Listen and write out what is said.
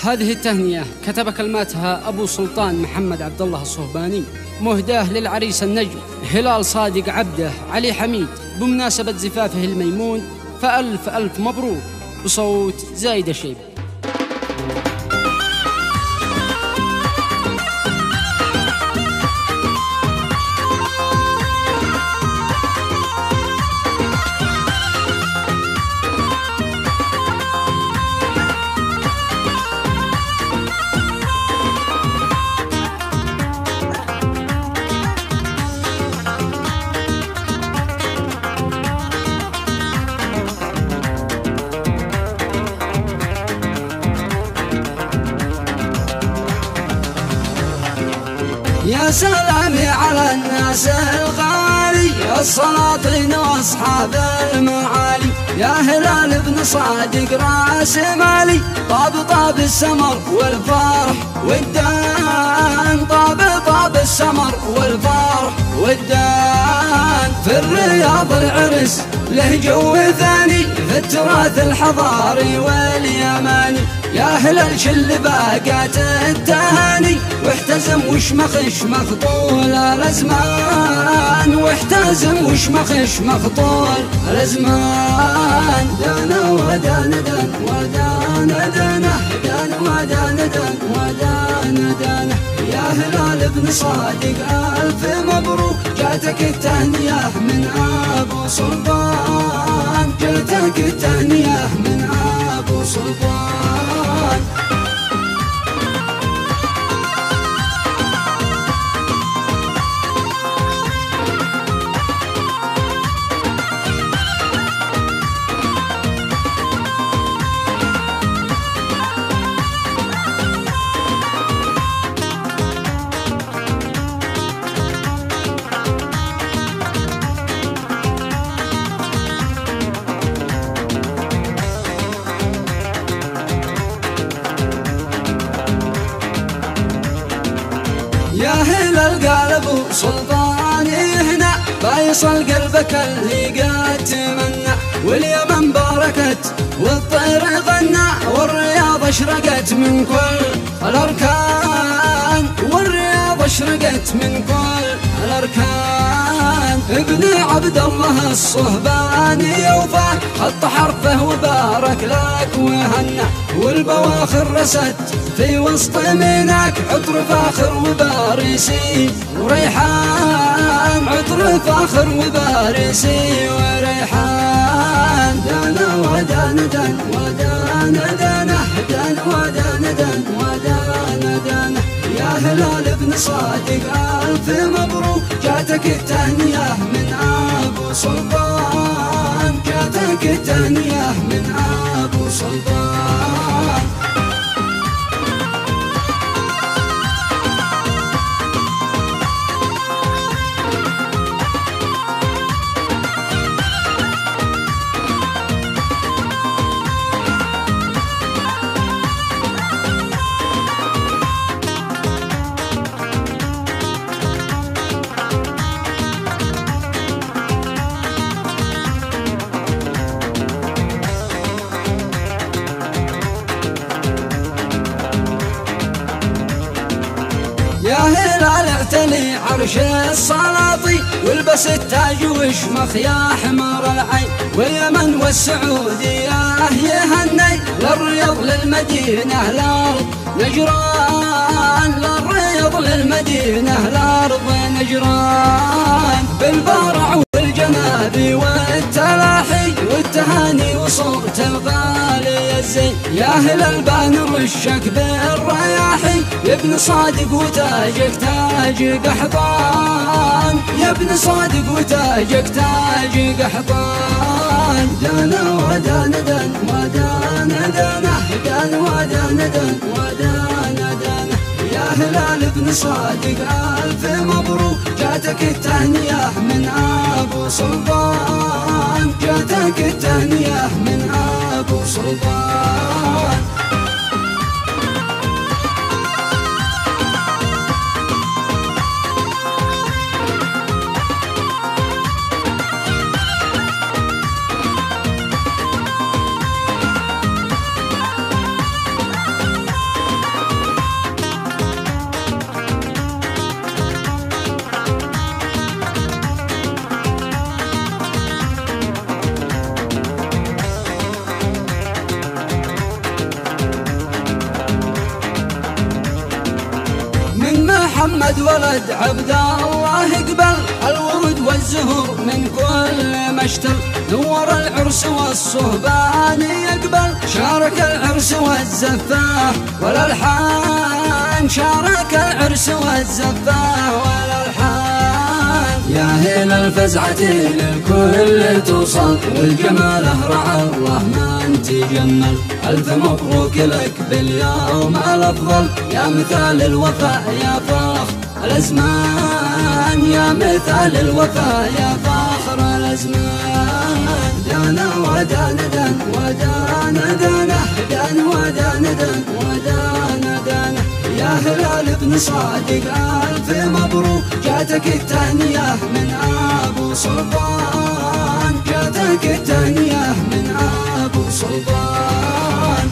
هذه التهنئة كتب كلماتها أبو سلطان محمد عبد الله الصهباني، مهداه للعريس النجم هلال صادق عبده علي حميد بمناسبة زفافه الميمون، فألف ألف مبروك، بصوت زايد شيب. يا سلامي على الناس الغالي، السلاطين واصحاب المعالي، يا هلال ابن صادق راس مالي، طاب السمر والفرح والدان، طاب السمر والفرح والدان، في الرياض العرس له جو ثاني، في التراث الحضاري واليماني، يا هلال شل باقات التهاني، واحتزم وشمخ طول الازمان، واحتزم وشمخ طول الازمان، دانا ودانا دان ودانا دانا دان ودانا دان ودانا دانا، يا هلال ابن صادق ألف مبروك، جاتك التهنئة من أبو سلطان، جاتك التهنئة من أبو سلطان. يا هلال قال ابو سلطاني هنا، فيصل قلبك اللي قد تمنى، واليمن باركت والطير غنى، والرياض اشرقت من كل الاركان، والرياض اشرقت من كل الاركان، ابن عبد الله الصهباني يوفى حط حرفه وبارك لك وهنى، والبواخر رست في وسط مناك، عطر فاخر وباريسي وريحان، عطر فاخر وباريسي وريحان، دانا ودانا دان ودانا دانا دان ودانا دان ودانا دانا، يا هلال ابن صادق ألف مبروك، جاتك التهنئة من أبو سلطان، جاتك التهنئة من أبو سلطان. يا هلال اعتلي عرش السلاطي، والبس التاج وشمخ يا حمار العين، واليمن والسعودية يهني، للرياض للمدينة الأرض نجران، للرياض للمدينة الأرض نجران، بالبارع والجنابي والتلاحي والتهاني وصوت الغالي الزين، يا هلال بنرشك بالرياحي، يا ابن صادق وتاجك تاج قحطان، يا ابن صادق وتاجك تاج قحطان، دانا ودانا دان ودانا دانا دان ودانا دان ودانا دانا، يا هلال ابن صادق ألف مبروك، جاتك التهنئة من أبو سلطان، جاتك التهنئة من أبو سلطان. محمد ولد عبد الله اقبل الورد والزهور من كل مشتل نور العرس والصهبان يقبل شارك العرس والزفاه والالحان شارك العرس والزفاه والالحان يا هيل الفزعة للكل توصل والجماله رعى الله من تجمل ألف مبروك لك باليوم الأفضل يا مثال الوفاء يا فخر الأزمان يا مثال الوفاء يا فخر الأزمان دانا ودانا دان ودانا دانا دان ودانا دان ودانا دانا يا هلال بن صادق ألف مبروك جاتك التهنية من أبو سلطان جاتك التهنية من أبو سلطان